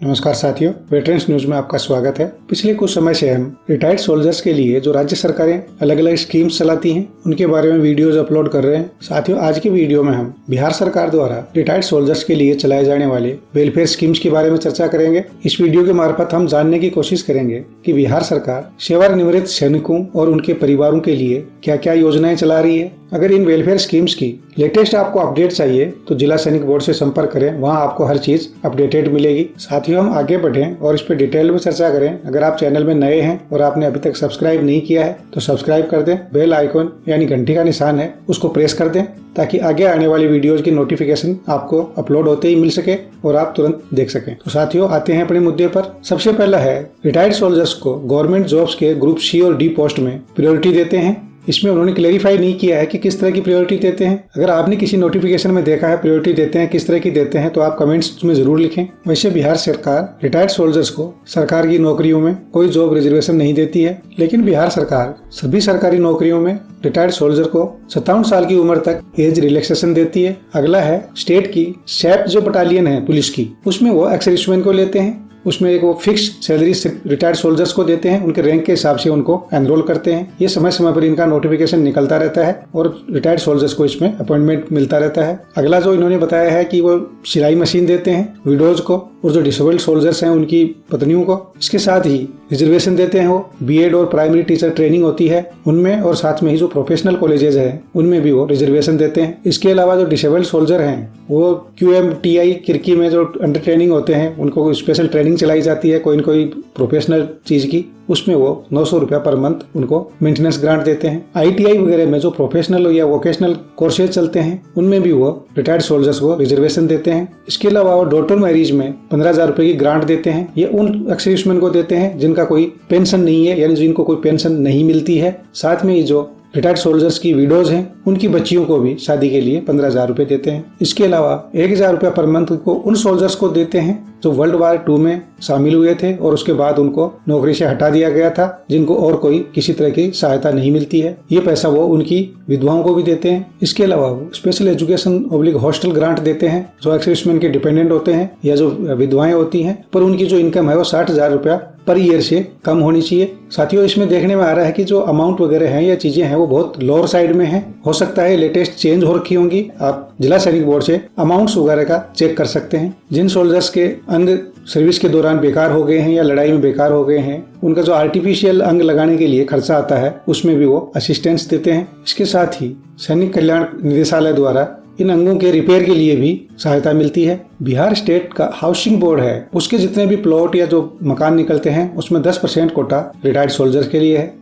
नमस्कार साथियों, veterans news में आपका स्वागत है। पिछले कुछ समय से हम रिटायर्ड सोल्जर्स के लिए जो राज्य सरकारें अलग अलग स्कीम्स चलाती हैं उनके बारे में वीडियोज अपलोड कर रहे हैं। साथियों, आज की वीडियो में हम बिहार सरकार द्वारा रिटायर्ड सोल्जर्स के लिए चलाए जाने वाले वेलफेयर स्कीम्स के बारे में चर्चा करेंगे। इस वीडियो के मार्फत हम जानने की कोशिश करेंगे कि बिहार सरकार सेवानिवृत्त सैनिकों और उनके परिवारों के लिए क्या क्या योजनाएं चला रही है। अगर इन वेलफेयर स्कीम्स की लेटेस्ट आपको अपडेट चाहिए तो जिला सैनिक बोर्ड से संपर्क करें, वहां आपको हर चीज अपडेटेड मिलेगी। साथियों, हम आगे बढ़ें और इस पर डिटेल में चर्चा करें। अगर आप चैनल में नए हैं और आपने अभी तक सब्सक्राइब नहीं किया है तो सब्सक्राइब कर दें। बेल आइकन यानी घंटी का निशान है उसको प्रेस कर दें ताकि आगे आने वाली वीडियोज की नोटिफिकेशन आपको अपलोड होते ही मिल सके और आप तुरंत देख सकें। तो साथियों, आते हैं अपने मुद्दे पर। सबसे पहला है, रिटायर्ड सोल्जर्स को गवर्नमेंट जॉब्स के ग्रुप सी और डी पोस्ट में प्रायोरिटी देते हैं। इसमें उन्होंने क्लेरिफाई नहीं किया है कि किस तरह की प्रायोरिटी देते हैं। अगर आपने किसी नोटिफिकेशन में देखा है प्रायोरिटी देते हैं, किस तरह की देते हैं, तो आप कमेंट्स में जरूर लिखें। वैसे बिहार सरकार रिटायर्ड सोल्जर्स को सरकार की नौकरियों में कोई जॉब रिजर्वेशन नहीं देती है, लेकिन बिहार सरकार सभी सरकारी नौकरियों में रिटायर्ड सोल्जर को 57 साल की उम्र तक एज रिलैक्सेशन देती है। अगला है, स्टेट की सैप जो बटालियन है पुलिस की, उसमें वो एक्स सर्विसमैन को लेते हैं। उसमें एक वो फिक्स सैलरी रिटायर्ड सोल्जर्स को देते हैं, उनके रैंक के हिसाब से उनको एनरोल करते हैं। ये समय समय पर इनका नोटिफिकेशन निकलता रहता है और रिटायर्ड सोल्जर्स को इसमें अपॉइंटमेंट मिलता रहता है। अगला जो इन्होंने बताया है कि वो सिलाई मशीन देते हैं विडोज को और जो डिसेबल्ड सोल्जर्स हैं उनकी पत्नियों को। इसके साथ ही रिजर्वेशन देते हैं वो बीएड और प्राइमरी टीचर ट्रेनिंग होती है उनमें, और साथ में ही जो प्रोफेशनल कॉलेजेस हैं उनमें भी वो रिजर्वेशन देते हैं। इसके अलावा जो डिसेबल्ड सोल्जर हैं वो QMTI किरकी में जो अंडर ट्रेनिंग होते हैं उनको स्पेशल ट्रेनिंग चलाई जाती है कोई न कोई प्रोफेशनल चीज की, उसमें वो 900 रुपया पर मंथ उनको मेंटेनेंस ग्रांट देते हैं। ITI वगैरह में जो प्रोफेशनल या वोकेशनल कोर्सेज चलते हैं उनमें भी वो रिटायर्ड सोल्जर्स को रिजर्वेशन देते हैं। इसके अलावा वो डॉटर मैरिज में 15,000 रुपए की ग्रांट देते हैं। ये उन एक्स सर्विसमैन को देते हैं जिनका कोई पेंशन नहीं है, यानी जिनको कोई पेंशन नहीं मिलती है। साथ में जो रिटायर्ड सोल्जर्स की विडोज हैं उनकी बच्चियों को भी शादी के लिए 15,000 रुपए देते हैं। इसके अलावा 1,000 रुपया पर मंथ को उन सोल्जर्स को देते हैं जो वर्ल्ड वार 2 में शामिल हुए थे और उसके बाद उनको नौकरी से हटा दिया गया था, जिनको और कोई किसी तरह की सहायता नहीं मिलती है। ये पैसा वो उनकी विधवाओं को भी देते हैं। इसके अलावा वो स्पेशल एजुकेशन हॉस्टल ग्रांट देते हैं जो एक्स सर्विसमैन के डिपेंडेंट होते हैं या जो विधवाएं होती हैं, पर उनकी जो इनकम है वो 60,000 रुपया पर ईयर से कम होनी चाहिए। साथियों, इसमें देखने में आ रहा है कि जो अमाउंट वगैरह है या चीजें हैं वो बहुत लोअर साइड में है। हो सकता है लेटेस्ट चेंज हो रखी होंगी। आप जिला सैनिक बोर्ड से अमाउंट्स वगैरह का चेक कर सकते हैं। जिन सोल्जर्स के अंग सर्विस के दौरान बेकार हो गए हैं या लड़ाई में बेकार हो गए हैं, उनका जो आर्टिफिशियल अंग लगाने के लिए खर्चा आता है उसमें भी वो असिस्टेंस देते हैं। इसके साथ ही सैनिक कल्याण निदेशालय द्वारा इन अंगों के रिपेयर के लिए भी सहायता मिलती है। बिहार स्टेट का हाउसिंग बोर्ड है, उसके जितने भी प्लॉट या जो मकान निकलते हैं उसमें 10% कोटा रिटायर्ड सोल्जर्स के लिए है।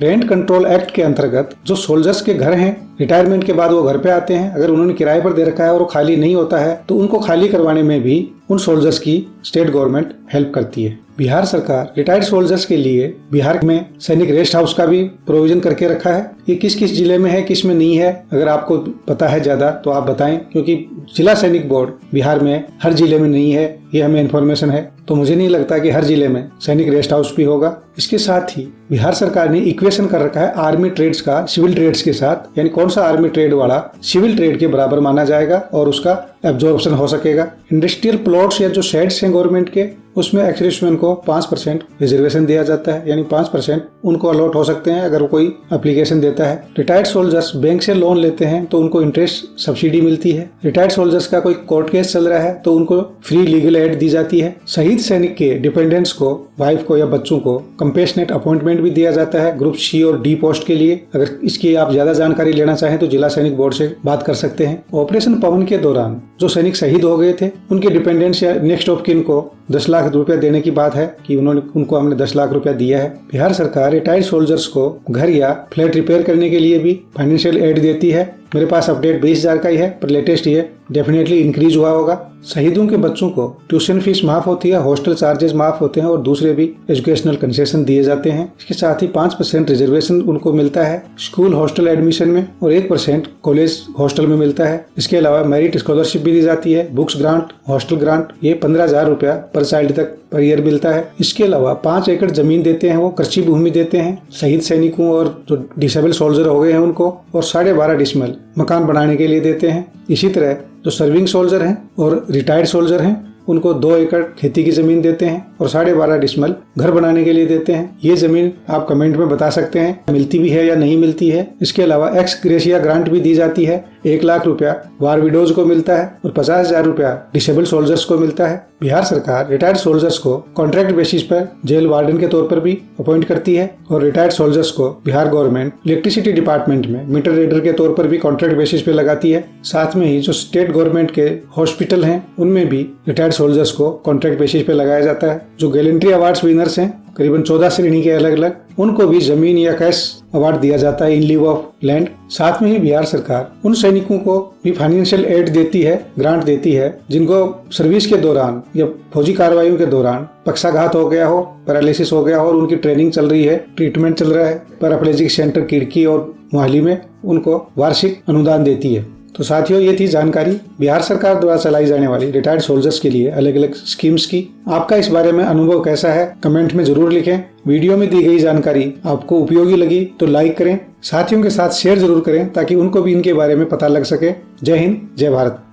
रेंट कंट्रोल एक्ट के अंतर्गत जो सोल्जर्स के घर हैं, रिटायरमेंट के बाद वो घर पे आते हैं, अगर उन्होंने किराए पर दे रखा है और वो खाली नहीं होता है तो उनको खाली करवाने में भी उन सोल्जर्स की स्टेट गवर्नमेंट हेल्प करती है। बिहार सरकार रिटायर्ड सोल्जर्स के लिए बिहार में सैनिक रेस्ट हाउस का भी प्रोविजन करके रखा है। ये किस किस जिले में है, किस में नहीं है, अगर आपको पता है ज्यादा तो आप बताएं, क्योंकि जिला सैनिक बोर्ड बिहार में हर जिले में नहीं है, ये हमें इन्फॉर्मेशन है, तो मुझे नहीं लगता कि हर जिले में सैनिक रेस्ट हाउस भी होगा। इसके साथ ही बिहार सरकार ने इक्वेशन कर रखा है आर्मी ट्रेड्स का सिविल ट्रेड्स के साथ, यानी कौन सा आर्मी ट्रेड वाला सिविल ट्रेड के बराबर माना जाएगा और उसका एब्जॉर्प्शन हो सकेगा। इंडस्ट्रियल प्लॉट्स या जो शेड्स हैं गवर्नमेंट के, उसमें एक्स सर्विसमैन को 5% रिजर्वेशन दिया जाता है, यानी 5% उनको अलॉट हो सकते हैं अगर कोई एप्लीकेशन देता है। रिटायर्ड सोल्जर्स बैंक से लोन लेते हैं तो उनको इंटरेस्ट सब्सिडी मिलती है। रिटायर्ड सोल्जर्स का कोई कोर्ट केस चल रहा है तो उनको फ्री लीगल एड दी जाती है। शहीद सैनिक के डिपेंडेंट्स को, वाइफ को या बच्चों को कंपेशनेट अपॉइंटमेंट भी दिया जाता है ग्रुप सी और डी पोस्ट के लिए। अगर इसकी आप ज्यादा जानकारी लेना चाहें तो जिला सैनिक बोर्ड से बात कर सकते हैं। ऑपरेशन पवन के दौरान जो सैनिक शहीद हो गए थे उनके डिपेंडेंट्स या नेक्स्ट ऑफ किन को 10 लाख रुपया देने की बात है कि उनको हमने 10 लाख रुपया दिया है। बिहार सरकार रिटायर्ड सोल्जर्स को घर या फ्लैट रिपेयर करने के लिए भी फाइनेंशियल एड देती है। मेरे पास अपडेट 20,000 का ही है, पर लेटेस्ट ये डेफिनेटली इंक्रीज हुआ होगा। शहीदों के बच्चों को ट्यूशन फीस माफ होती है, हॉस्टल चार्जेस माफ होते हैं और दूसरे भी एजुकेशनल कंसेशन दिए जाते हैं। इसके साथ ही 5% रिजर्वेशन उनको मिलता है स्कूल हॉस्टल एडमिशन में और 1% कॉलेज हॉस्टल में मिलता है। इसके अलावा मेरिट स्कॉलरशिप भी दी जाती है, बुक्स ग्रांट, हॉस्टल ग्रांट, ये 15,000 रुपया पर चाइल्ड तक पर ईयर मिलता है। इसके अलावा 5 एकड़ जमीन देते हैं, वो कृषि भूमि देते हैं शहीद सैनिकों और जो डिसेबल सोल्जर हो गए हैं उनको, और 12.5 डिसमल मकान बनाने के लिए देते हैं। इसी तरह जो सर्विंग सोल्जर हैं और रिटायर्ड सोल्जर हैं उनको 2 एकड़ खेती की जमीन देते हैं और 12.5 डिसमल घर बनाने के लिए देते हैं। ये जमीन आप कमेंट में बता सकते हैं मिलती भी है या नहीं मिलती है। इसके अलावा एक्स ग्रेशिया ग्रांट भी दी जाती है। 1 लाख रुपया वार विडोज को मिलता है और 50,000 रुपया डिसेबल सोल्जर्स को मिलता है। बिहार सरकार रिटायर्ड सोल्जर्स को कॉन्ट्रैक्ट बेसिस पर जेल वार्डन के तौर पर भी अपॉइंट करती है और रिटायर्ड सोल्जर्स को बिहार गवर्नमेंट इलेक्ट्रिसिटी डिपार्टमेंट में मीटर रीडर के तौर पर भी कॉन्ट्रैक्ट बेसिस पे लगाती है। साथ में ही जो स्टेट गवर्नमेंट के हॉस्पिटल हैं उनमें भी रिटायर्ड सोल्जर्स को कॉन्ट्रैक्ट बेसिस पे लगाया जाता है। जो गैलेंट्री अवार्ड्स विनर्स हैं करीबन 14 श्रेणी के अलग अलग, उनको भी जमीन या कैश अवार्ड दिया जाता है इन लिeu ऑफ लैंड। साथ में ही बिहार सरकार उन सैनिकों को भी फाइनेंशियल एड देती है, ग्रांट देती है जिनको सर्विस के दौरान या फौजी कार्रवाइयों के दौरान पक्षाघात हो गया हो, पैरालिसिस हो गया हो और उनकी ट्रेनिंग चल रही है, ट्रीटमेंट चल रहा है। पैराप्लेजिक सेंटर किड़की और मोहाली में उनको वार्षिक अनुदान देती है। तो साथियों, ये थी जानकारी बिहार सरकार द्वारा चलाई जाने वाली रिटायर्ड सोल्जर्स के लिए अलग अलग स्कीम्स की। आपका इस बारे में अनुभव कैसा है कमेंट में जरूर लिखें। वीडियो में दी गई जानकारी आपको उपयोगी लगी तो लाइक करें, साथियों के साथ शेयर जरूर करें ताकि उनको भी इनके बारे में पता लग सके। जय हिंद, जय भारत।